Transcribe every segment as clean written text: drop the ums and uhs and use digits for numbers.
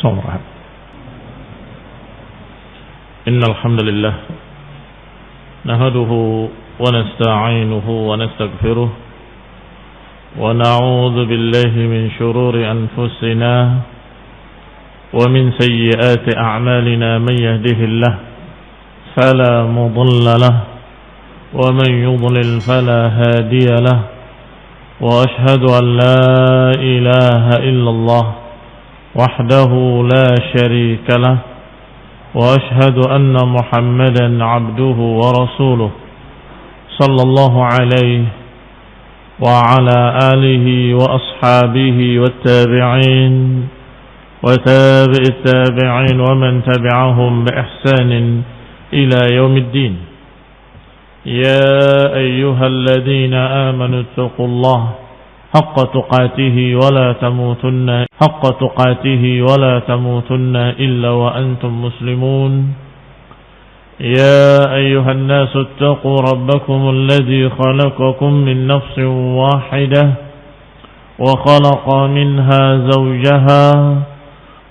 Somrat. Innal hamdalillah nahmaduhu wa nasta'inuhu wa nastaghfiruh wa na'udzu billahi min shururi anfusina wa min sayyiati a'malina man yahdihillah fala mudilla lahu wa man yudlil fala hadiya lahu wa ashhadu an la ilaha illallah وحده لا شريك له وأشهد أن محمدا عبده ورسوله صلى الله عليه وعلى آله وأصحابه والتابعين وتابع التابعين ومن تبعهم بإحسان إلى يوم الدين يا أيها الذين آمنوا اتقوا الله حق تقاته ولا تموتن إلا وأنتم مسلمون يا أيها الناس اتقوا ربكم الذي خلقكم من نفس واحدة وخلق منها زوجها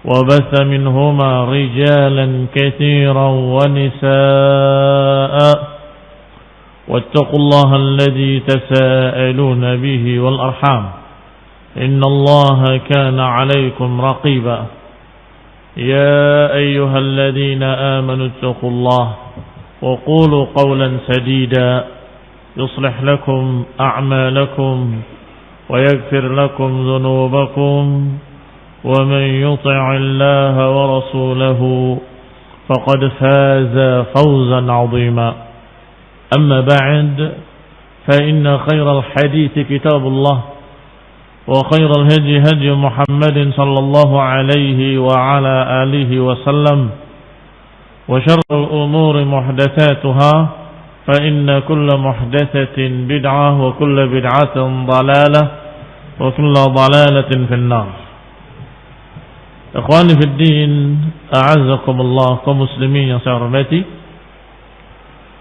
وبث منهما رجالا كثيرا ونساء واتقوا الله الذي تساءلون به والأرحام إن الله كان عليكم رقيبا يا أيها الذين آمنوا اتقوا الله وقولوا قولا سديدا يصلح لكم أعمالكم ويغفر لكم ذنوبكم ومن يطع الله ورسوله فقد فاز فوزا عظيما أما بعد فإن خير الحديث كتاب الله وخير الهدي هدي محمد صلى الله عليه وعلى آله وسلم وشر الأمور محدثاتها فإن كل محدثة بدعة وكل بدعة ضلالة وكل ضلالة في النار. إخواني في الدين أعزكم الله كمسلمين yang saya hormati.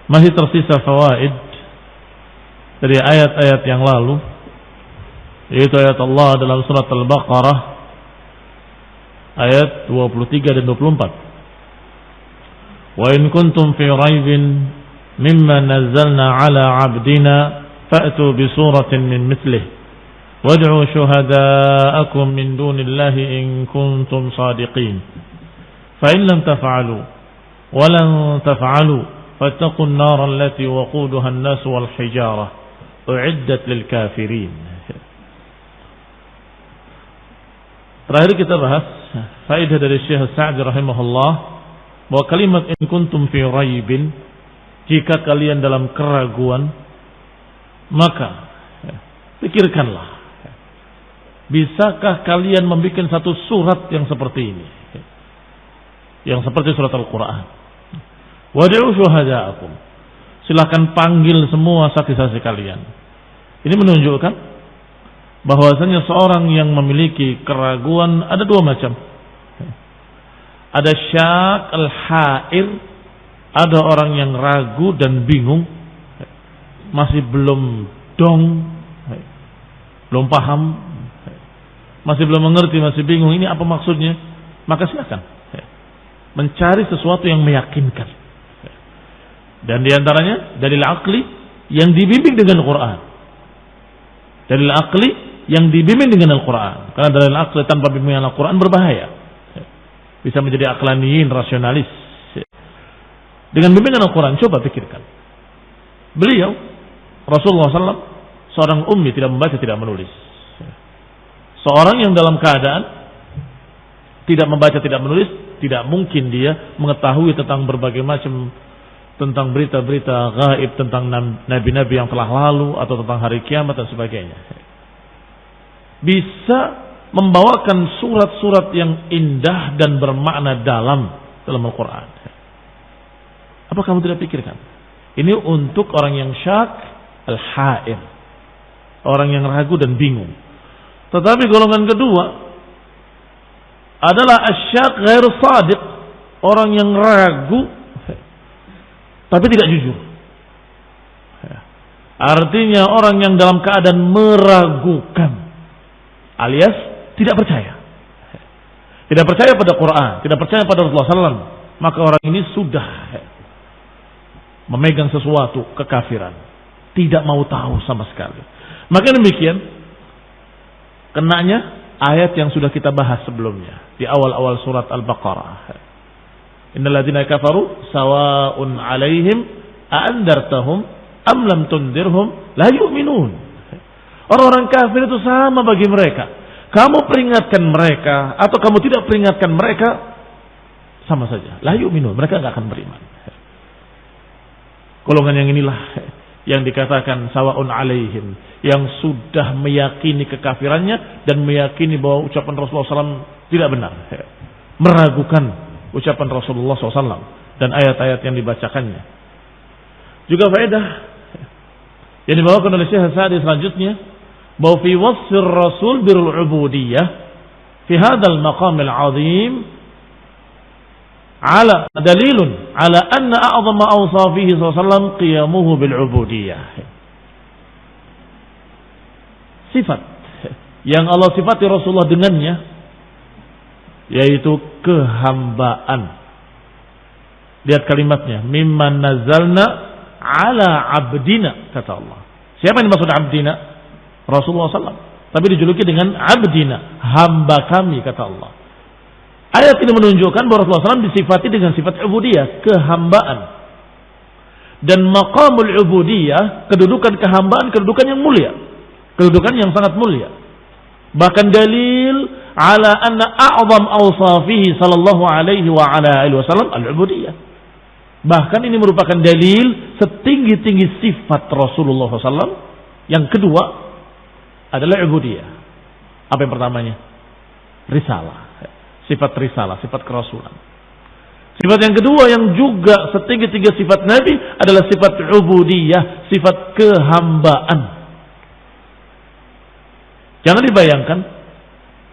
Masih tersisa fawaid dari ayat-ayat yang lalu, yaitu ayat Allah dalam surat Al-Baqarah ayat 23 dan 24. Wa in kuntum fi raibin mimma nazzalna ala 'abdina fa'tu bi suratin min mithlihi wad'u shuhada'akum min dunillahi in kuntum shadiqin. Fa in lam taf'alu wa lan taf'alu فاتقوا النار التي وقودها الناس والحجارة أعدت للكافرين. Terakhir kita bahas faedah dari Syekh Sa'di rahimahullah bahwa kalimat in kuntum fi raibin, jika kalian dalam keraguan, maka pikirkanlah, bisakah kalian membuat satu surat yang seperti ini, yang seperti surat Al-Quran. Wad'u syuhada'akum, silakan panggil semua saksi-saksi kalian. Ini menunjukkan bahwasanya seorang yang memiliki keraguan ada dua macam. Ada syak al-ha'ir, ada orang yang ragu dan bingung, masih belum dong, belum paham, masih belum mengerti, masih bingung ini apa maksudnya. Maka silakan mencari sesuatu yang meyakinkan. Dan diantaranya dalil akli yang dibimbing dengan Al-Quran. Dalil akli yang dibimbing dengan Al-Quran. Karena dalil akli tanpa bimbingan Al-Quran berbahaya. Bisa menjadi aklaniyin, rasionalis. Dengan bimbingan Al-Quran, coba pikirkan. Beliau, Rasulullah SAW, seorang ummi, tidak membaca, tidak menulis. Seorang yang dalam keadaan tidak membaca, tidak menulis, tidak mungkin dia mengetahui tentang berbagai macam, tentang berita-berita gaib, tentang nabi-nabi yang telah lalu atau tentang hari kiamat dan sebagainya. Bisa membawakan surat-surat yang indah dan bermakna dalam Al-Quran. Apa kamu tidak pikirkan? Ini untuk orang yang syak al-ha'ir, orang yang ragu dan bingung. Tetapi golongan kedua adalah asyak ghair sadiq, orang yang ragu tapi tidak jujur. Artinya orang yang dalam keadaan meragukan alias tidak percaya. tidak percaya pada Quran, tidak percaya pada Rasulullah SAW, maka orang ini sudah memegang sesuatu kekafiran, tidak mau tahu sama sekali. Maka demikian kenanya ayat yang sudah kita bahas sebelumnya di awal-awal surat Al-Baqarah. Innal ladzina kafaru sawa'un 'alaihim a'andartahum am lam tundirhum la yu'minun. Orang-orang kafir itu sama bagi mereka. Kamu peringatkan mereka atau kamu tidak peringatkan mereka, sama saja. La yu'minun, mereka enggak akan beriman. Golongan yang inilah yang dikatakan sawa'un 'alaihim, yang sudah meyakini kekafirannya dan meyakini bahwa ucapan Rasulullah SAW tidak benar, meragukan ucapan Rasulullah SAW dan ayat-ayat yang dibacakannya. Juga faedah yang dibawakan oleh Syekh Sa'di selanjutnya, bahwa fi wasfir Rasul birul ubudiyah fi hadzal maqamil 'azim ala dalilun ala anna a'zama awsafihi sallallahu alaihi wasallam qiyamuhu bil ubudiyah. Sifat yang Allah sifati Rasulullah dengannya yaitu kehambaan. Lihat kalimatnya, mimman nazalna ala abdina, kata Allah. Siapa yang dimaksud abdina? Rasulullah SAW. Tapi dijuluki dengan abdina, hamba kami, kata Allah. Ayat ini menunjukkan bahwa Rasulullah SAW disifati dengan sifat ubudiyah, kehambaan. Dan maqamul ubudiyah, kedudukan kehambaan, kedudukan yang mulia, kedudukan yang sangat mulia. Bahkan dalil ala anna a'zam awsafihi sallallahu alaihi wa ala alihi wasallam al-ubudiyah. Bahkan ini merupakan dalil setinggi-tinggi sifat Rasulullah SAW. Yang kedua adalah ubudiyah. Apa yang pertamanya? Risalah. Sifat risalah, sifat kerasulan. Sifat yang kedua yang juga setinggi-tinggi sifat Nabi adalah sifat ubudiyah, sifat kehambaan. Jangan dibayangkan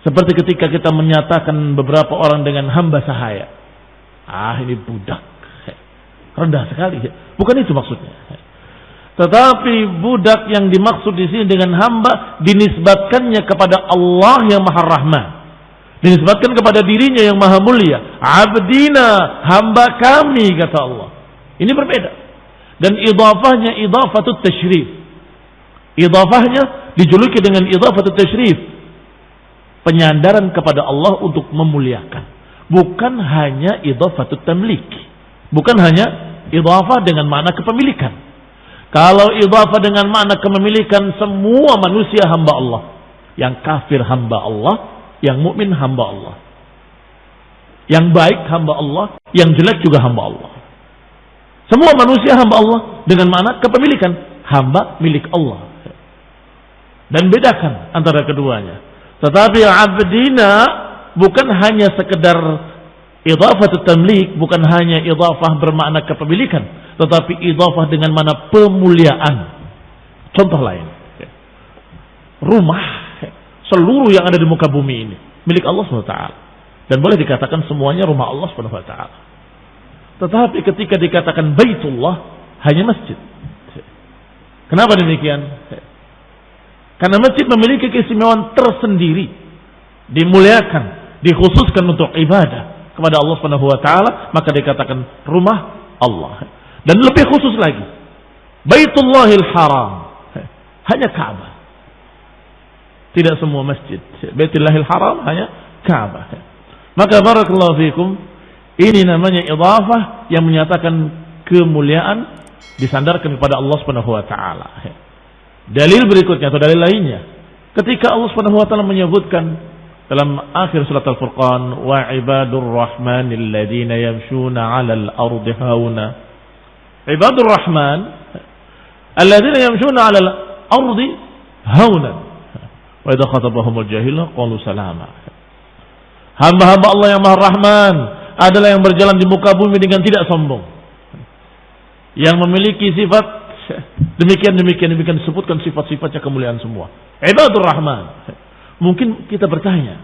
seperti ketika kita menyatakan beberapa orang dengan hamba sahaya. Ini budak. Rendah sekali. Bukan itu maksudnya. Tetapi budak yang dimaksud di sini dengan hamba dinisbatkannya kepada Allah yang Maha Rahman. Dinisbatkan kepada dirinya yang Maha Mulia. Abdina, hamba kami, kata Allah. Ini berbeda. Dan idhafahnya idhafatut tasyrif. Idhafahnya dijuluki dengan idhafatut tasyrif. Penyandaran kepada Allah untuk memuliakan. Bukan hanya idhafatut tamlik. Bukan hanya idhafah dengan makna kepemilikan. Kalau idhafah dengan makna kepemilikan, semua manusia hamba Allah. Yang kafir hamba Allah, yang mukmin hamba Allah. Yang baik hamba Allah, yang jelek juga hamba Allah. Semua manusia hamba Allah dengan makna kepemilikan, hamba milik Allah. Dan bedakan antara keduanya. Tetapi abdina bukan hanya sekedar idhafah tamlik, bukan hanya idhafah bermakna kepemilikan, tetapi idhafah dengan makna pemuliaan. Contoh lain, rumah, seluruh yang ada di muka bumi ini milik Allah SWT, dan boleh dikatakan semuanya rumah Allah SWT. Tetapi ketika dikatakan Baitullah, hanya masjid. Kenapa demikian? Karena masjid memiliki keistimewaan tersendiri, dimuliakan, dikhususkan untuk ibadah kepada Allah SWT, maka dikatakan rumah Allah. Dan lebih khusus lagi, Baitullahil Haram, hanya Ka'bah. Tidak semua masjid. Baitullahil Haram hanya Ka'bah. Maka barakallahu fikum, ini namanya idhafah yang menyatakan kemuliaan disandarkan kepada Allah SWT. Dalil berikutnya atau dalil lainnya, ketika Allah SWT menyebutkan dalam akhir surat Al-Furqan, wa ibadur rahmanil ladzina yamshuna 'alal ardi hauna. Ibadur rahman alladzina yamshuna 'alal ardi hauna. Wa idza khatabahumul jahilun qalu salama. Hamba-hamba Allah yang Maha Rahman adalah yang berjalan di muka bumi dengan tidak sombong. Yang memiliki sifat demikian disebutkan sifat-sifatnya kemuliaan semua. Ibadur Rahman. Mungkin kita bertanya,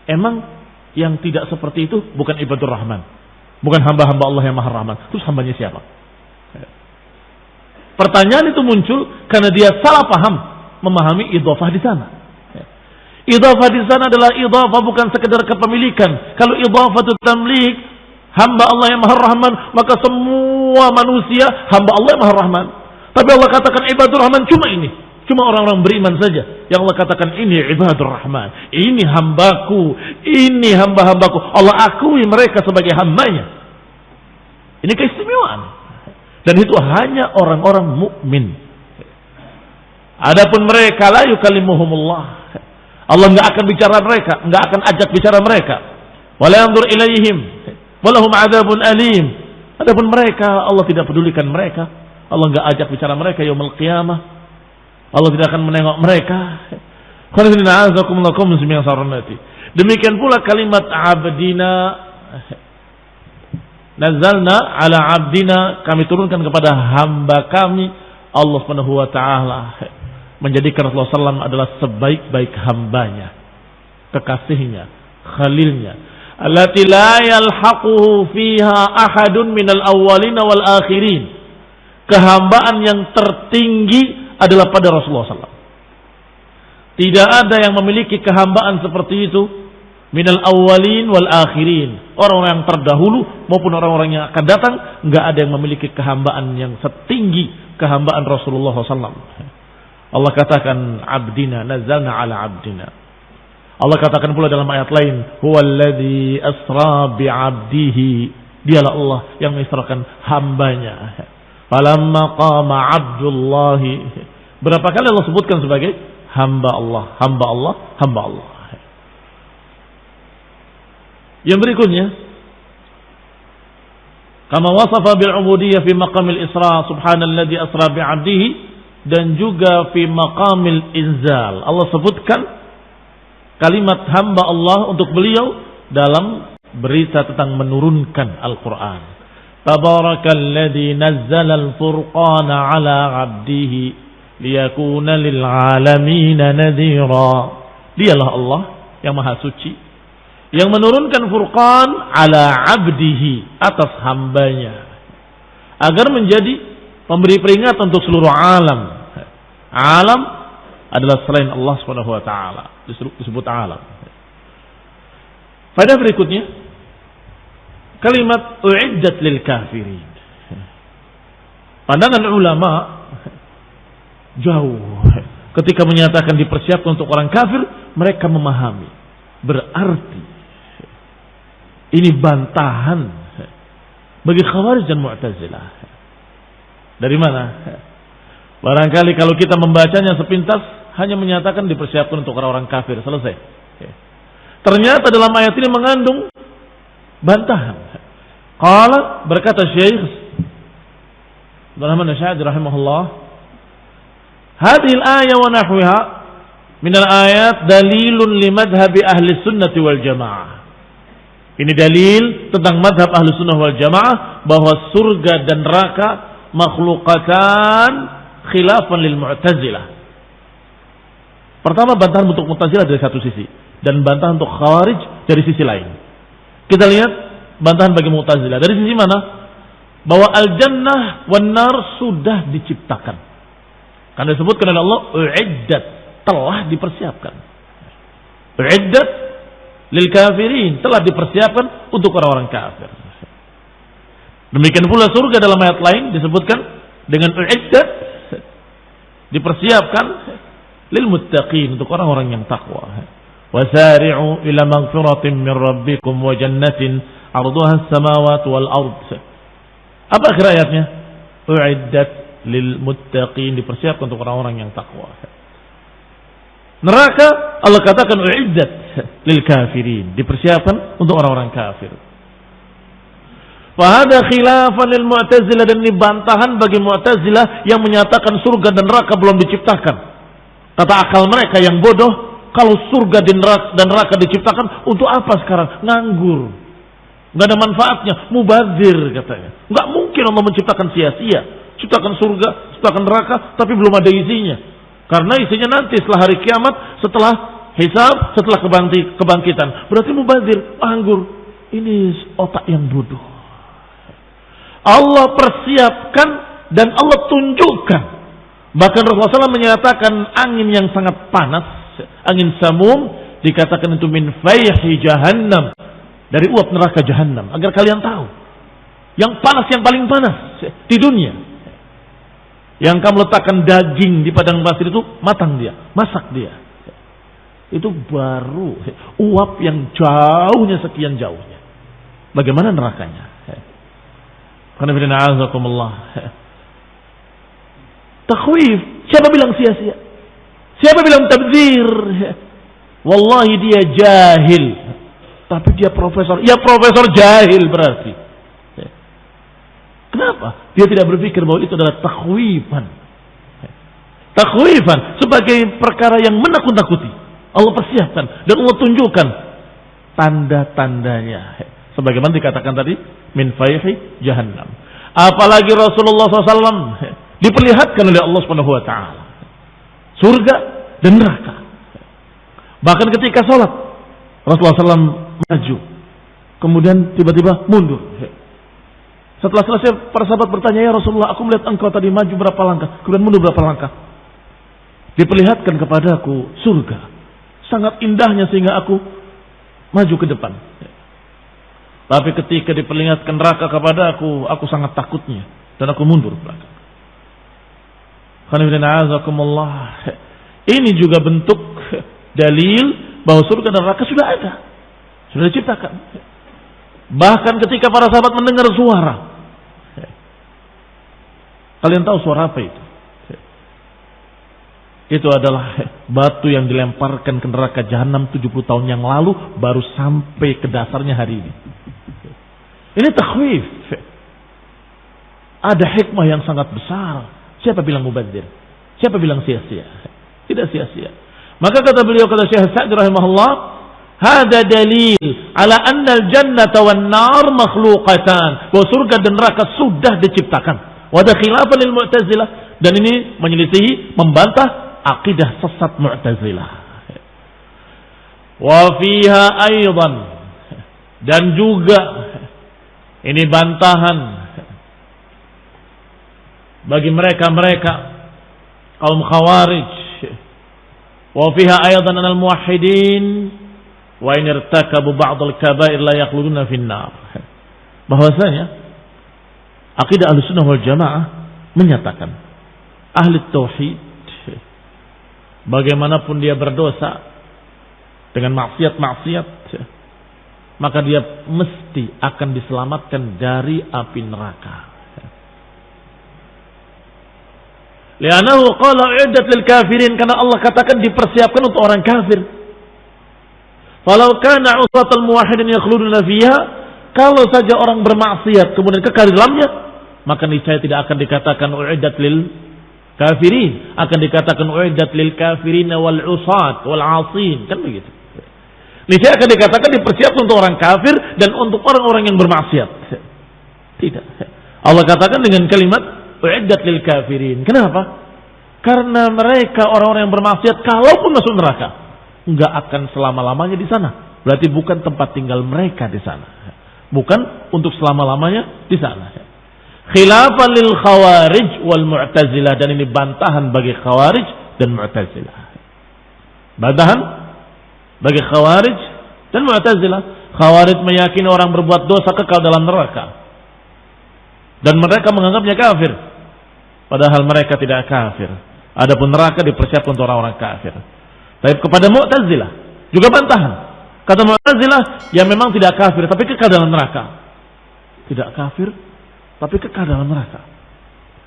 emang yang tidak seperti itu bukan ibadur Rahman, bukan hamba-hamba Allah yang Maha Rahman, terus hambanya siapa? Pertanyaan itu muncul karena dia salah paham memahami idhofah di sana. Idhafah di sana adalah idhafah bukan sekedar kepemilikan. Kalau idhafah itu tamlik, hamba Allah yang Maha Rahman, maka semua manusia hamba Allah yang Maha Rahman. Tapi Allah katakan ibadur Rahman cuma ini. Cuma orang-orang beriman saja yang Allah katakan ini ibadur Rahman. Ini hambaku, ini hamba-hambaku. Allah akui mereka sebagai hambanya. Ini keistimewaan. Dan itu hanya orang-orang mukmin. Adapun mereka la yukallimuhumullah. Allah enggak akan bicara mereka, enggak akan ajak bicara mereka. Wala yanzur ilaihim walahum adzabun alim. Adapun mereka Allah tidak pedulikan mereka. Allah enggak ajak bicara mereka yaumul qiyamah. Allah tidak akan menengok mereka. Demikian pula kalimat abdina, nazalna ala abdina, kami turunkan kepada hamba kami. Allah Subhanahu wa taala menjadikan Rasulullah SAW adalah sebaik-baik hambanya, kekasihnya, khalilnya. Allati la yalhaquhu fiha ahadun minal awwalin wal akhirin. Kehambaan yang tertinggi adalah pada Rasulullah SAW. Tidak ada yang memiliki kehambaan seperti itu minal awwalin wal akhirin. Orang-orang yang terdahulu maupun orang-orang yang akan datang, enggak ada yang memiliki kehambaan yang setinggi kehambaan Rasulullah SAW. Allah katakan abdina, nazalna ala abdina. Allah katakan pula dalam ayat lain, huwallazi asra bi'abdihi. Dialah Allah yang mengisrakan hambanya. Falamma qama abdullahi. Berapa kali Allah sebutkan sebagai hamba Allah, hamba Allah, hamba Allah. Yang berikutnya, kama wasafa bil ubudiyyah fi maqamil isra, subhanalladzi asra bi'abdihi, dan juga fi maqamil inzal. Allah sebutkan kalimat hamba Allah untuk beliau dalam berita tentang menurunkan Al-Quran. Tabarakalladzi nazzala al-furqana ala 'abdihi liyakuna lil 'alamin nadhira. Dialah Allah yang Maha Suci yang menurunkan Furqan ala 'abdihi, atas hambanya, agar menjadi memberi peringatan untuk seluruh alam. Alam adalah selain Allah Subhanahu wa taala, disebut alam. Pada berikutnya kalimat uiddat lil kafirin. Pandangan ulama jauh ketika menyatakan dipersiapkan untuk orang kafir, mereka memahami berarti ini bantahan bagi Khawarij dan Mu'tazilah. Dari mana? Barangkali kalau kita membacanya sepintas hanya menyatakan dipersiapkan untuk orang-orang kafir, selesai. Ternyata dalam ayat ini mengandung bantahan. Qala, berkata Syekh Rahman Syahid rahimahullah, hadhihi al-ayah wa nahwiha min al-ayat dalilun li madhhabi ahli sunnati wal jamaah. Ini dalil tentang madhab ahli sunnah wal jamaah bahwa surga dan neraka makhlukatan khilafan lil Mu'tazilah. Pertama, bantahan untuk Mu'tazilah dari satu sisi dan bantahan untuk Khawarij dari sisi lain. Kita lihat bantahan bagi Mu'tazilah dari sisi mana? Bahwa al-jannah wan nar sudah diciptakan. Karena disebutkan oleh Allah uiddat, telah dipersiapkan. Uiddat lil kafirin, telah dipersiapkan untuk orang-orang kafir. Demikian pula surga dalam ayat lain disebutkan dengan uiddat, dipersiapkan lil muttaqin, untuk orang-orang yang takwa. Wasari'u ila maghfiratin min rabbikum wa jannatin 'arduha as-samawati wal ard. Apa akhir ayatnya? Uiddat lil muttaqin, dipersiapkan untuk orang-orang yang takwa. Neraka Allah katakan uiddat lil kafirin, dipersiapkan untuk orang-orang kafir. Fahada khilafan lil Mu'tazilah, dan ini bantahan bagi Mu'tazilah yang menyatakan surga dan neraka belum diciptakan. Kata akal mereka yang bodoh, kalau surga dan neraka diciptakan, untuk apa sekarang? Nganggur, nggak ada manfaatnya, mubazir katanya. Nggak mungkin Allah menciptakan sia-sia, ciptakan surga, ciptakan neraka, tapi belum ada isinya. Karena isinya nanti setelah hari kiamat, setelah hisab, setelah kebangkitan. Berarti mubazir, nganggur. Ini otak yang bodoh. Allah persiapkan dan Allah tunjukkan. Bahkan Rasulullah SAW menyatakan angin yang sangat panas Angin samum dikatakan itu min fayhi jahannam, dari uap neraka jahannam, agar kalian tahu yang panas, yang paling panas di dunia. Yang kamu letakkan daging di padang pasir itu matang dia, masak dia. Itu baru uap yang jauhnya sekian jauhnya. Bagaimana nerakanya? Takhwif. Siapa bilang sia-sia? Siapa bilang tabdzir? Wallahi dia jahil. Tapi dia profesor. Ya profesor jahil berarti. Kenapa? Dia tidak berpikir bahwa itu adalah takhwifan. Takhwifan sebagai perkara yang menakut-nakuti. Allah persiapkan dan Allah tunjukkan tanda-tandanya. Sebagaimana dikatakan tadi, min fayhi jahannam. Apalagi Rasulullah SAW diperlihatkan oleh Allah Subhanahu Wa Taala surga dan neraka. Bahkan ketika sholat, Rasulullah SAW maju, kemudian tiba-tiba mundur. Setelah selesai, para sahabat bertanya, ya Rasulullah, aku melihat engkau tadi maju berapa langkah, kemudian mundur berapa langkah. Diperlihatkan kepadaku surga, sangat indahnya sehingga aku maju ke depan. Tapi ketika diperlihatkan neraka kepada aku sangat takutnya dan aku mundur ke belakang. Ini juga bentuk dalil bahwa surga dan neraka sudah ada, sudah diciptakan. Bahkan ketika para sahabat mendengar suara, kalian tahu suara apa itu? Itu adalah batu yang dilemparkan ke neraka jahanam 70 tahun yang lalu, baru sampai ke dasarnya hari ini. Ini takhwif. Ada hikmah yang sangat besar. Siapa bilang mubadzir? Siapa bilang sia-sia? Tidak sia-sia. Maka kata beliau, kata Syekh Sa'di rahimahullah, hada dalil ala anna al-jannata wan nar makhluqatan. Bahwa surga dan neraka sudah diciptakan. Wa da khilafan lil Mu'tazilah, dan ini menyelisihi, membantah akidah sesat Mu'tazilah. Wa fiha aidan, dan juga ini bantahan bagi mereka-mereka kaum khawarij. Wa fiha aidan anal muwahhidin wa in irtakabu ba'd al-kaba'ir la yakhluduna fin nar. Bahwasanya akidah Ahlussunnah wal Jamaah menyatakan ahli tauhid bagaimanapun dia berdosa dengan maksiat-maksiat, maka dia mesti akan diselamatkan dari api neraka. Li'annahu qala u'iddat lil kafirin, karena Allah katakan dipersiapkan untuk orang kafir. Falau kana 'usatal muwahhidin yakhluduna fiha, kalau saja orang bermaksiat kemudian kekal di dalamnya, maka niscaya tidak akan dikatakan u'iddat lil kafirin, akan dikatakan u'iddat lil kafirin wal 'usat wal 'asin, kan begitu. Niscaya akan dikatakan dipersiapkan untuk orang kafir dan untuk orang-orang yang bermaksiat. Tidak. Allah katakan dengan kalimat u'iddat lil kafirin. Kenapa? Karena mereka orang-orang yang bermaksiat kalaupun masuk neraka enggak akan selama-lamanya di sana. Berarti bukan tempat tinggal mereka di sana. Bukan untuk selama-lamanya di sana. Khilafan lil khawarij wal mu'tazilah, dan ini bantahan bagi khawarij dan mu'tazilah. Bantahan bagi khawarij dan mu'tazilah. Khawarij meyakini orang berbuat dosa kekal dalam neraka, dan mereka menganggapnya kafir, padahal mereka tidak kafir. Adapun neraka dipersiapkan untuk orang-orang kafir. Tapi kepada mu'tazilah juga bantahan. Kata mu'tazilah, ya memang tidak kafir tapi kekal dalam neraka. Tidak kafir tapi kekal dalam neraka.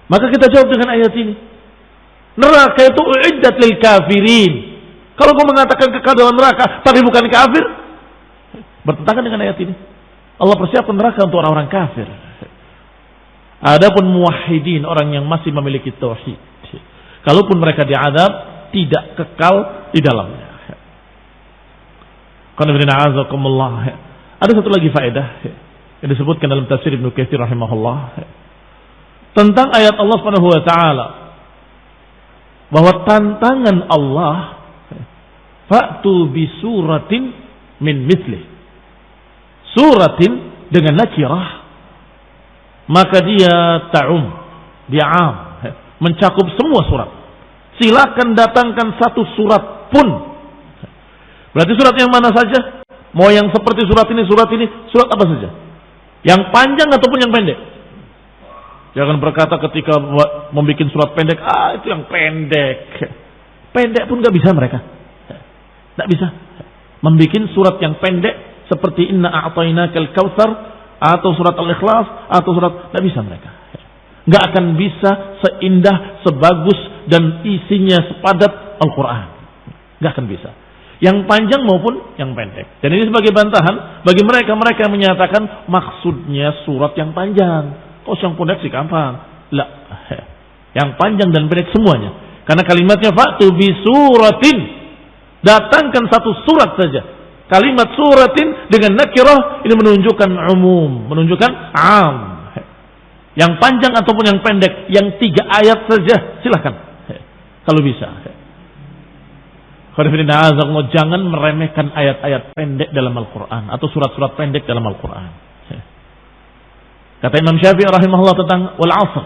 Maka kita jawab dengan ayat ini. Neraka itu u'iddat lil kafirin. Kalau kau mengatakan kekal dalam neraka tapi bukan kafir, bertentangan dengan ayat ini. Allah persiapkan neraka untuk orang-orang kafir. Adapun muwahhidin, orang yang masih memiliki tauhid, kalaupun mereka diazab, tidak kekal di dalamnya. Ada satu lagi faedah yang disebutkan dalam tafsir Ibnu Katsir rahimahullah tentang ayat Allah Subhanahu wa taala, bahwa tantangan Allah, fa'tu bi suratin min mithlih. Suratin dengan nakirah, maka dia ta'um, dia am, mencakup semua surat. Silakan datangkan satu surat pun Berarti surat yang mana saja? Mau yang seperti surat ini, surat apa saja? Yang panjang ataupun yang pendek? Jangan berkata ketika membuat surat pendek, itu yang pendek. Pendek pun gak bisa mereka. Gak bisa. Membuat surat yang pendek seperti Inna a'tainakal kautsar atau surat Al-Ikhlas atau surat, gak bisa mereka. Gak akan bisa seindah, sebagus dan isinya sepadat Al-Quran. Gak akan bisa. Yang panjang maupun yang pendek. Dan ini sebagai bantahan bagi mereka yang menyatakan maksudnya surat yang panjang. Kok yang pendek sih gampang? Lah, yang panjang dan pendek semuanya. Karena kalimatnya fa'tu bi suratin. Datangkan satu surat saja. Kalimat suratin dengan nakirah ini menunjukkan umum, menunjukkan am. Yang panjang ataupun yang pendek, yang 3 ayat saja silakan. Kalau bisa. Jangan meremehkan ayat-ayat pendek dalam Al-Quran atau surat-surat pendek dalam Al-Quran. Kata Imam Syafi'i rahimahullah tentang wal 'asr.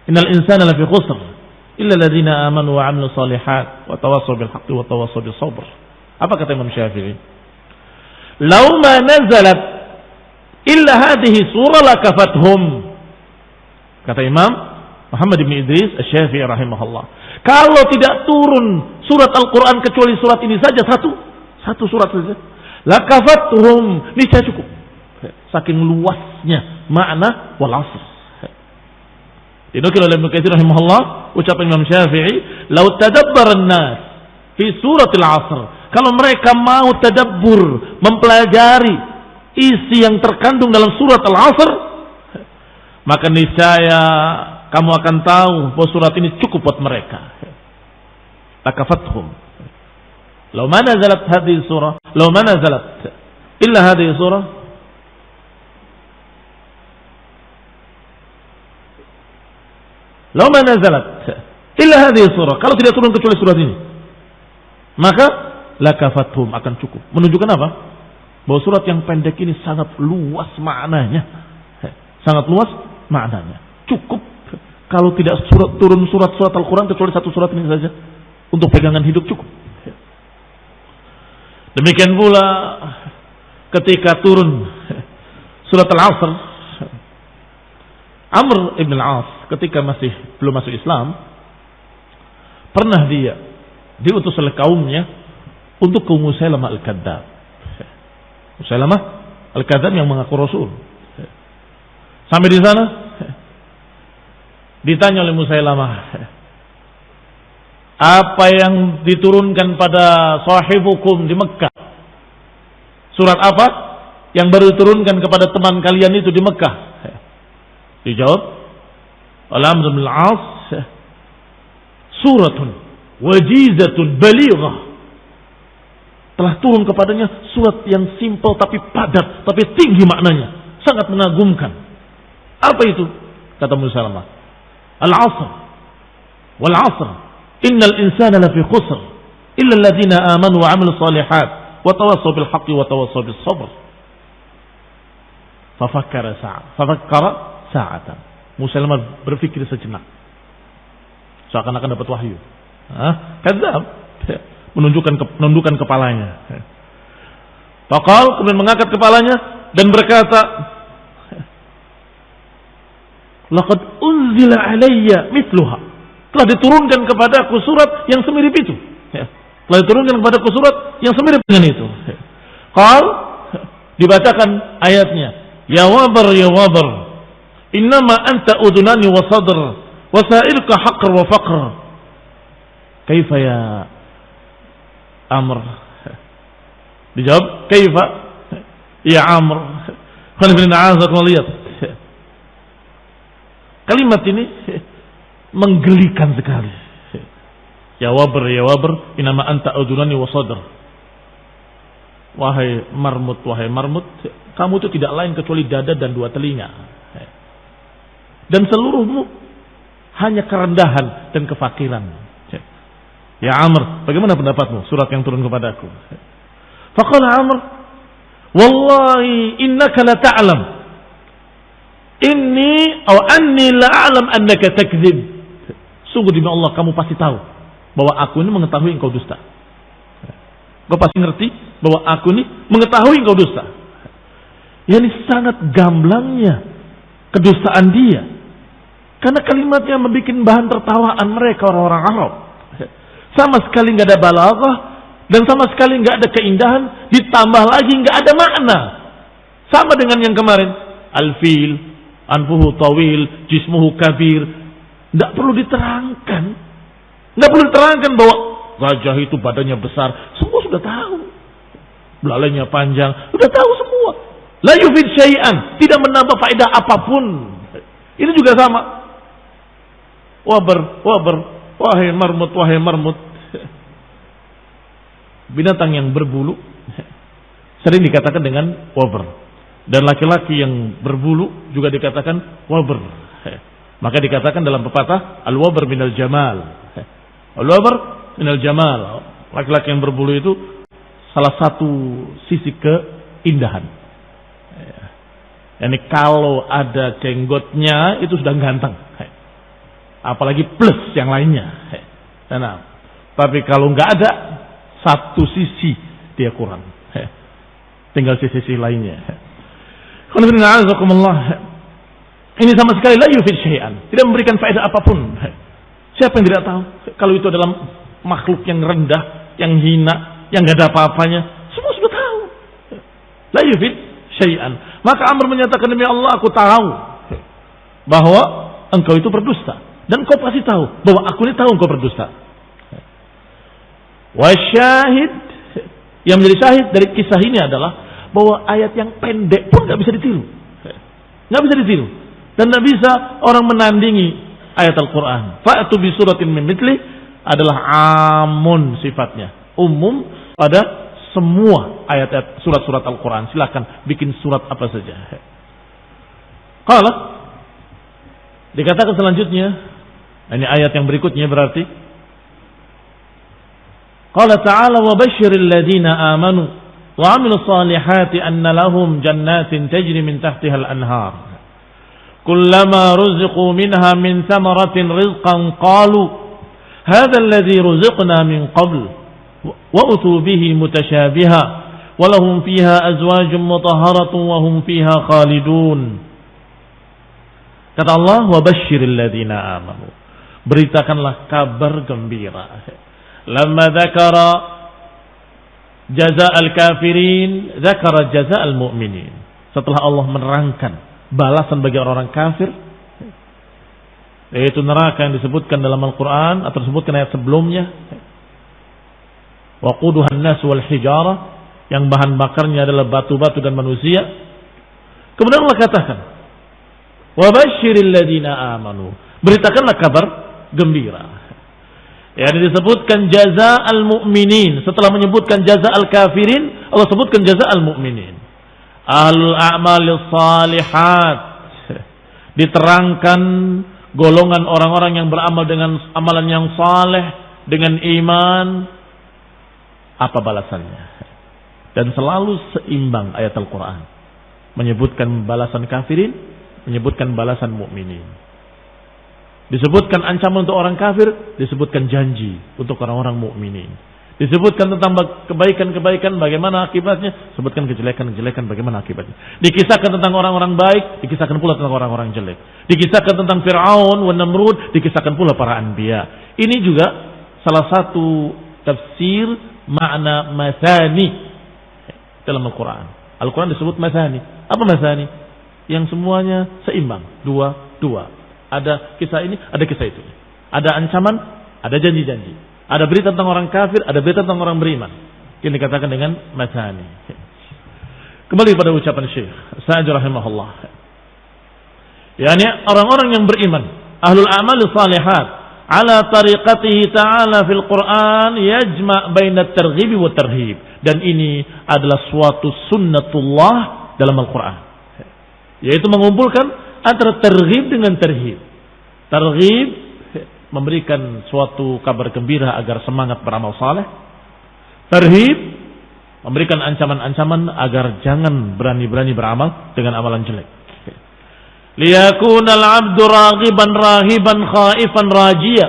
Innal insana lafi khusr illa alladziina aamanu wa 'amilus shalihat wa tawassaw bil haqqi wa tawassaw bis sabr. Apa kata Imam Syafi'i? Law ma nazalat illa hadhihi surah lakafathum. Kata Imam Muhammad bin Idris Asy-Syafi'i rahimahullah. Kalau tidak turun surat Al-Quran kecuali surat ini saja, satu surat saja, lakafathum, niscaya cukup. Saking luasnya makna wal 'asr. Dinukil oleh Ibnu Katsir rahimahullah ucapan Imam Syafi'i, "Lau tadabbara an-nas fi suratil 'asr." Kalau mereka mau tadabbur, mempelajari isi yang terkandung dalam surat Al-'Asr, maka niscaya kamu akan tahu bahwa surat ini cukup buat mereka. Lakafathum. Law ma nazalat hadhihi surah, law ma nazalat illa hadhihi surah. Law ma nazalat illa hadhihi surah. Kalau tidak turun kecuali surat ini, maka lakafathum, akan cukup. Menunjukkan apa? Bahwa surat yang pendek ini sangat luas maknanya. Sangat luas maknanya. Cukup kalau tidak turun surat-surat Al-Quran kecuali satu surat ini saja. Untuk pegangan hidup cukup. Demikian pula ketika turun surat Al-Asr, Amr ibn al-As ketika masih belum masuk Islam, pernah dia diutus oleh kaumnya untuk ke Musailamah al-Kadzdzab. Musailamah al-Kadzdzab yang mengaku Rasul. Sampai di sana ditanya oleh Musailamah, apa yang diturunkan pada sahibukum di Mekah? Surat apa yang baru diturunkan kepada teman kalian itu di Mekah? Dijawab oleh Amr bin al-As, suratun wajizatun balighah. Telah turun kepadanya surat yang simpel tapi padat, tapi tinggi maknanya, sangat mengagumkan. Apa itu? Kata Musailamah, al-'asr wal 'asr innal insana lafi khusr illa alladziina aamanu wa 'amilus shalihat wa tawassaw bil haqqi wa tawassaw bis sabr. Fafakkara sa'atan. Musailamah berpikir sejenak. Seakan-akan dapat wahyu. Kadzab. Menundukkan kepalanya. Faqal, kemudian mengangkat kepalanya dan berkata, laqad unzila alayya mithluha. Telah diturunkan kepadaku surat yang semirip itu. Telah diturunkan kepadaku surat yang semirip dengan itu. Qal, dibacakan ayatnya, ya wabar ya wabar, innama anta udunani wa sadr wa sa'ilka haqr wa faqr. Kaifa ya Amr? Dijawab, kaifa ya Amr? Kalimat ini menggelikan sekali. Ya wabar, inama anta udunani wa sadr. Wahai marmut, kamu itu tidak lain kecuali dada dan 2 telinga. Dan seluruhmu hanya kerendahan dan kefakiran. Ya Amr, bagaimana pendapatmu surat yang turun kepadaku? Faqala Amr, wallahi innaka la ta'lam inni aw anni la a'lam annaka takdzib. Sungguh demi Allah kamu pasti tahu bahwa aku ini mengetahui engkau dusta. Kau pasti ngerti bahwa aku ini mengetahui engkau dusta. Ya, ini sangat gamblangnya kedustaan dia. Karena kalimatnya membuat bahan tertawaan mereka orang-orang Arab. Sama sekali nggak ada balaghah dan sama sekali nggak ada keindahan, ditambah lagi nggak ada makna. Sama dengan yang kemarin, al-fil, anfuhu tawil, jismuhu kabir. Nggak perlu diterangkan. Nggak perlu diterangkan bahwa gajah itu badannya besar. Semua sudah tahu. Belalainya panjang, sudah tahu semua. La yufid syai'an, tidak menambah faedah apapun. Ini juga sama. Wabar, wahai marmut. Binatang yang berbulu sering dikatakan dengan wabar. Dan laki-laki yang berbulu juga dikatakan wabar. Maka dikatakan dalam pepatah, al-wabar minal jamal. Al-wabar minal jamal. Laki-laki yang berbulu itu salah satu sisi keindahan. Yani kalau ada jenggotnya itu sudah ganteng. Apalagi plus yang lainnya. Nah, tapi kalau nggak ada satu sisi dia kurang. Tinggal sisi lainnya. Ini sama sekali la yufid syai'an, tidak memberikan faedah apapun. Siapa yang tidak tahu kalau itu adalah makhluk yang rendah, yang hina, yang nggak ada apa-apanya? Semua sudah tahu. La yufid syai'an. Maka Amr menyatakan, demi Allah aku tahu bahwa engkau itu berdusta. Dan kau pasti tahu bahwa aku ini tahu engkau berdusta. Wasyahid, yang menjadi syahid dari kisah ini adalah bahwa ayat yang pendek pun nggak bisa ditiru, nggak bisa ditiru, dan nggak bisa orang menandingi ayat Al-Quran. Fa'tu bi suratin min mithli adalah amun sifatnya, umum pada semua ayat-ayat surat-surat Al-Quran. Silakan bikin surat apa saja. Kalau dikatakan selanjutnya, ini ayat yang berikutnya berarti qala ta'ala wa basyiril ladina amanu wa 'amilus salihati anna lahum jannatin tajri min tahtiha al-anhar kullama ruziqu minha min thamaratin rizqan qalu hadha alladhi ruziqna min qabl wa utu bihi mutashabiha wa lahum fiha azwajun mutahharatun wa hum fiha khalidun. Kata Allah, wa basyiril ladina amanu, beritakanlah kabar gembira. Lamma dzakara jazaa al-kafirin, dzakara jazaa al-mu'minin. Setelah Allah menerangkan balasan bagi orang-orang kafir, yaitu neraka yang disebutkan dalam Al-Quran atau disebutkan ayat sebelumnya, waquduha an-nas wal hijarah, yang bahan bakarnya adalah batu-batu dan manusia. Kemudian Allah katakan, wa basyiril ladina amanu, beritakanlah kabar gembira. Yang disebutkan jaza al-mu'minin. Setelah menyebutkan jaza al-kafirin, Allah sebutkan jaza al-mu'minin. Ahlul a'malis salihat, diterangkan golongan orang-orang yang beramal dengan amalan yang saleh, dengan iman, apa balasannya. Dan selalu seimbang ayat Al-Quran, menyebutkan balasan kafirin, menyebutkan balasan mukminin. Disebutkan ancaman untuk orang kafir, disebutkan janji untuk orang-orang mukminin. Disebutkan tentang kebaikan-kebaikan, bagaimana akibatnya, sebutkan kejelekan-kejelekan, bagaimana akibatnya. Dikisahkan tentang orang-orang baik, dikisahkan pula tentang orang-orang jelek. Dikisahkan tentang Fir'aun wa Namrud, dikisahkan pula para anbiya. Ini juga salah satu tafsir makna masani dalam Al-Quran. Al-Quran disebut masani. Apa masani? Yang semuanya seimbang, dua. Ada kisah ini, ada kisah itu. Ada ancaman, ada janji-janji. Ada berita tentang orang kafir, ada berita tentang orang beriman. Yang dikatakan dengan masani. Kembali pada ucapan Syekh Sa'di rahimahullah. Yani orang-orang yang beriman, ahlul a'mal salihat, ala tariqatihi ta'ala fil Qur'an yajma' baina at-targhib wa tarhib. Dan ini adalah suatu sunnatullah dalam Al-Quran. Yaitu mengumpulkan antara targhib dengan tarhib. Targhib memberikan suatu kabar gembira agar semangat beramal saleh. Tarhib memberikan ancaman-ancaman agar jangan berani-berani beramal dengan amalan jelek. Liyakunal 'abdu raghiban rahiban khaifan rajia.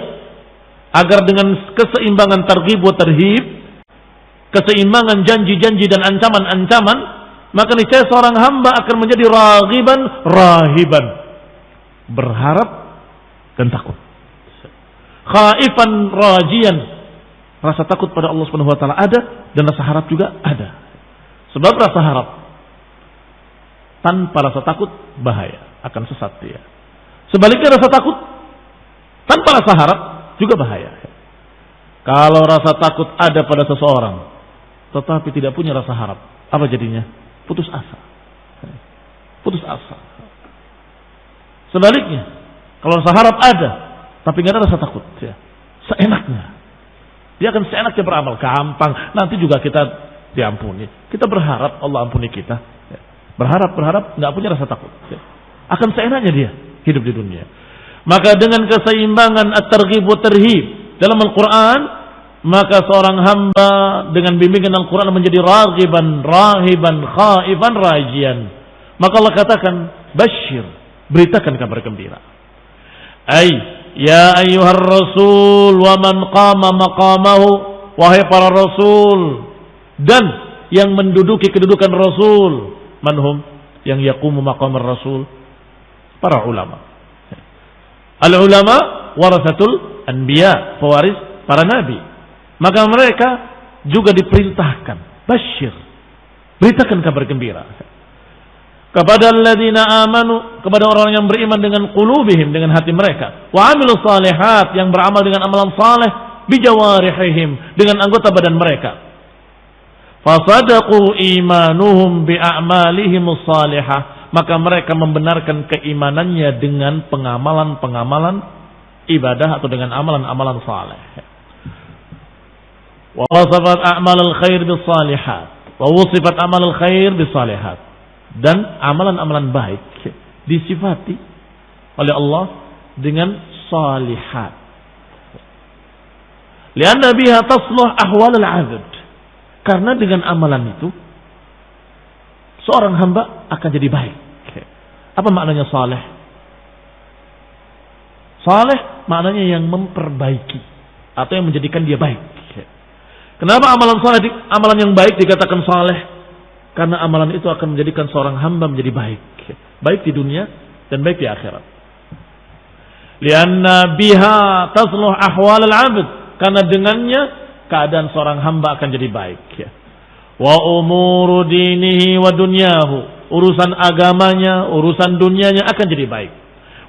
Agar dengan keseimbangan targhib wa tarhib, keseimbangan janji-janji dan ancaman-ancaman, maka niscaya seorang hamba akan menjadi raghiban rahiban, berharap dan takut. Khaifan rajian, rasa takut pada Allah Subhanahu wa taala ada dan rasa harap juga ada. Sebab rasa harap tanpa rasa takut bahaya, akan sesat dia. Sebaliknya rasa takut tanpa rasa harap juga bahaya. Kalau rasa takut ada pada seseorang tetapi tidak punya rasa harap, apa jadinya? Putus asa. Putus asa. Sebaliknya, kalau rasa harap ada tapi nggak ada rasa takut, ya, seenaknya. Dia akan seenaknya beramal, gampang. Nanti juga kita diampuni. Kita berharap Allah ampuni kita. Ya. Berharap nggak punya rasa takut. Ya. Akan seenaknya dia hidup di dunia. Maka dengan keseimbangan at-targhib wa tarhib dalam Al-Quran, maka seorang hamba dengan bimbingan Al-Quran menjadi raghiban, rahiban, khaifan, rajian. Maka Allah katakan, basyir, beritakan kabar gembira. Ya ayyuhar rasul wa man qama maqamahu, wahai para rasul dan yang menduduki kedudukan rasul. Manhum yang yaqumu maqamar rasul? Para ulama. Al ulama warasatul anbiya, pewaris para nabi. Maka mereka juga diperintahkan, basyir, beritakan kabar gembira kepada alladzina amanu, kepada orang yang beriman dengan qulubihim, dengan hati mereka, wa amilus salihat, yang beramal dengan amalan saleh, bijawarihim, dengan anggota badan mereka. Fasadaqu imanuhum bi'a'malihimus salihah, maka mereka membenarkan keimanannya dengan pengamalan-pengamalan ibadah atau dengan amalan-amalan saleh. Wa wasafat a'malul khair bis salihat, wa wasifat amalul khair bis salihat. Dan amalan-amalan baik disifati oleh Allah dengan salihat. Lianna biha tasluh ahwal al-'abd. Karena dengan amalan itu seorang hamba akan jadi baik. Apa maknanya saleh? Saleh maknanya yang memperbaiki atau yang menjadikan dia baik. Kenapa amalan saleh, amalan yang baik dikatakan saleh? Karena amalan itu akan menjadikan seorang hamba menjadi baik. Baik di dunia dan baik di akhirat. Lianna biha tasluh ahwal al-'abd. Karena dengannya keadaan seorang hamba akan jadi baik. Wa umuru dinihi wa dunyahu. Urusan agamanya, urusan dunianya akan jadi baik.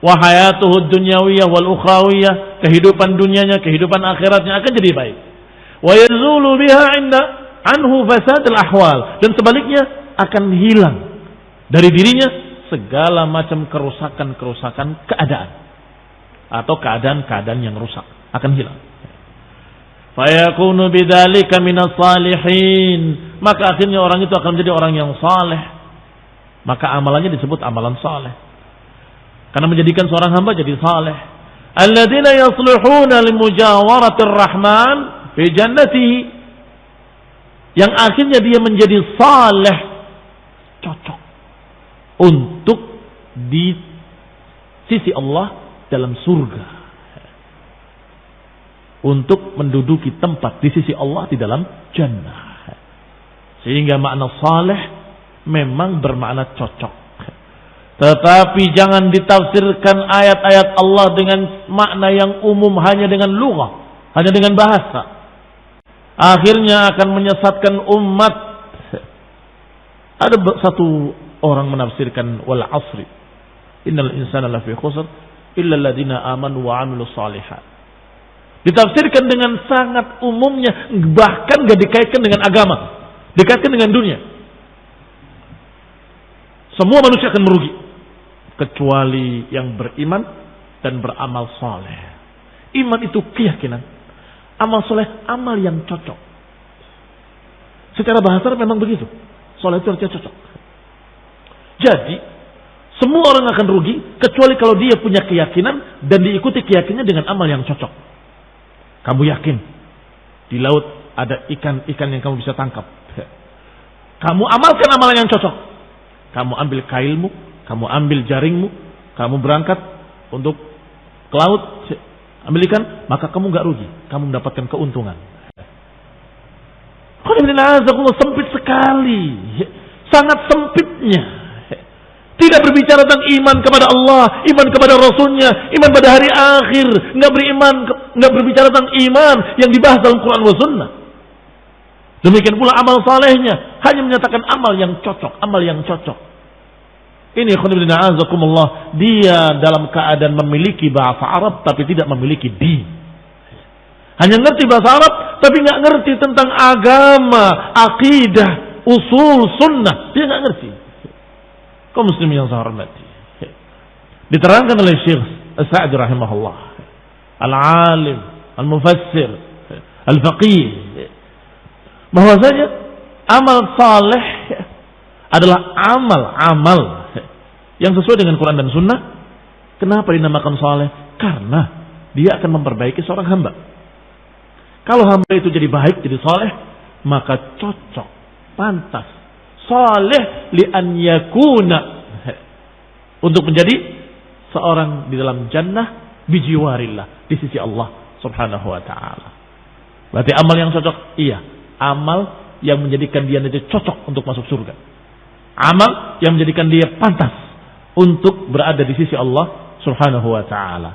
Wa hayatuhu dunyawiyah wal ukhrawiyah. Kehidupan dunianya, kehidupan akhiratnya akan jadi baik. Wa yazulu biha inda anhu fasadul ahwal, dan sebaliknya akan hilang dari dirinya segala macam kerusakan-kerusakan keadaan atau keadaan-keadaan yang rusak akan hilang. Fayakunu bidzalika minas salihin, maka akhirnya orang itu akan menjadi orang yang saleh. Maka amalannya disebut amalan saleh karena menjadikan seorang hamba jadi saleh. Alladzina yasluhuna limujawaratir rahman fi jannatihi, yang akhirnya dia menjadi saleh, cocok untuk di sisi Allah dalam surga, untuk menduduki tempat di sisi Allah di dalam jannah. Sehingga makna saleh memang bermakna cocok. Tetapi jangan ditafsirkan ayat-ayat Allah dengan makna yang umum, hanya dengan lughah, hanya dengan bahasa. Akhirnya akan menyesatkan umat. Ada satu orang menafsirkan wal asri innal insana lafi khusr illa alladziina amanu wa 'amilus shalihat. Ditafsirkan dengan sangat umumnya, bahkan gak dikaitkan dengan agama, dikaitkan dengan dunia. Semua manusia akan merugi kecuali yang beriman dan beramal saleh. Iman itu keyakinan. Amal soleh, amal yang cocok. Secara bahasa memang begitu. Soleh itu artinya cocok. Jadi, semua orang akan rugi, kecuali kalau dia punya keyakinan dan diikuti keyakinannya dengan amal yang cocok. Kamu yakin, di laut ada ikan-ikan yang kamu bisa tangkap. Kamu amalkan amalan yang cocok. Kamu ambil kailmu, kamu ambil jaringmu, kamu berangkat untuk ke laut, ambil ikan, maka kamu gak rugi, kamu mendapatkan keuntungan. Sempit sekali. Sangat sempitnya. Tidak berbicara tentang iman kepada Allah, iman kepada Rasulnya, iman pada hari akhir. Nggak berbicara tentang iman yang dibahas dalam Quran wa Sunnah. Demikian pula amal salehnya, hanya menyatakan amal yang cocok. Ini khonibina azakumullah, dia dalam keadaan memiliki bahasa Arab tapi tidak memiliki din. Hanya ngerti bahasa Arab tapi nggak ngerti tentang agama, akidah, usul, sunnah. Dia nggak ngerti. Kaum muslimin yang saya hormati. Diterangkan oleh Syekh As-Sa'di rahimahullah, al-alim, al-mufassir, al-faqih, bahwasanya amal saleh adalah amal yang sesuai dengan Quran dan Sunnah. Kenapa dinamakan saleh? Karena dia akan memperbaiki seorang hamba. Kalau hamba itu jadi baik, jadi saleh, maka cocok, pantas, saleh li an yakuna, untuk menjadi seorang di dalam jannah bijiwarillah, di sisi Allah subhanahu wa ta'ala. Berarti amal yang cocok, iya, amal yang menjadikan dia nanti cocok untuk masuk surga. Amal yang menjadikan dia pantas untuk berada di sisi Allah subhanahu wa ta'ala.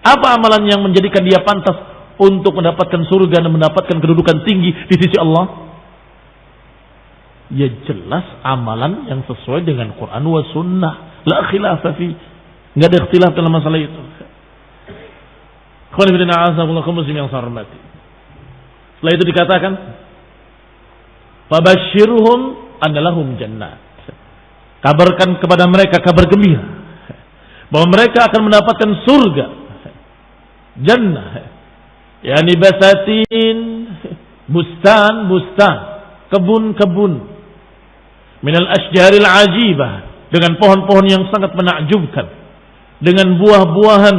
Apa amalan yang menjadikan dia pantas untuk mendapatkan surga dan mendapatkan kedudukan tinggi di sisi Allah? Ya jelas amalan yang sesuai dengan Quran wa Sunnah. La khilafa fi. Nggak ada ikhtilaf dalam masalah itu. Setelah itu dikatakan, fabashshirhum anna lahum jannat. Kabarkan kepada mereka kabar gembira bahwa mereka akan mendapatkan surga, jannah, yakni basatin, bustan, kebun-kebun, minal asjaril ajibah, dengan pohon-pohon yang sangat menakjubkan, dengan buah-buahan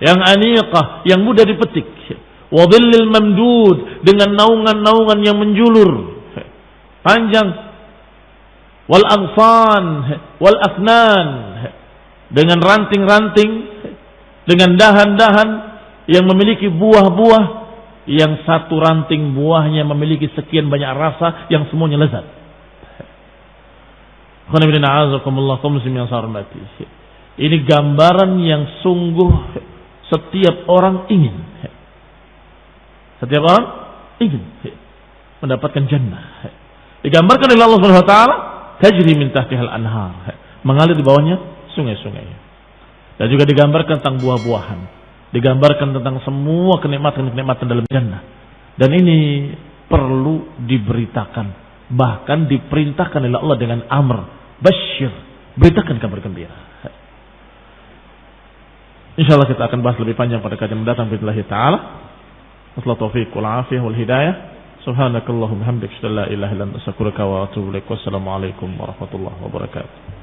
yang aniqah, yang mudah dipetik, wa dhillil mamdud, dengan naungan-naungan yang menjulur panjang, wal aghsan wal afnan, dengan ranting-ranting, dengan dahan-dahan yang memiliki buah-buah yang satu ranting buahnya memiliki sekian banyak rasa yang semuanya lezat. Ini gambaran yang sungguh setiap orang ingin. Setiap orang ingin mendapatkan jannah. Digambarkan oleh Allah Subhanahu wa taala, tajri min tahtihal anhar, mengalir di bawahnya sungai-sungai. Dan juga digambarkan tentang buah-buahan, digambarkan tentang semua kenikmatan-kenikmatan dalam jannah. Dan ini perlu diberitakan, bahkan diperintahkan oleh Allah dengan amr, basyir, beritakan kabar gembira. Insyaallah kita akan bahas lebih panjang pada kajian mendatang billahi taala. Wassalamu taufiq wal afiyah wal hidayah. Subhanakallahumma hamdaka, la ilaha illa anta, astaghfiruka wa atubu ilaik. Wassalamu alaikum warahmatullahi wabarakatuh.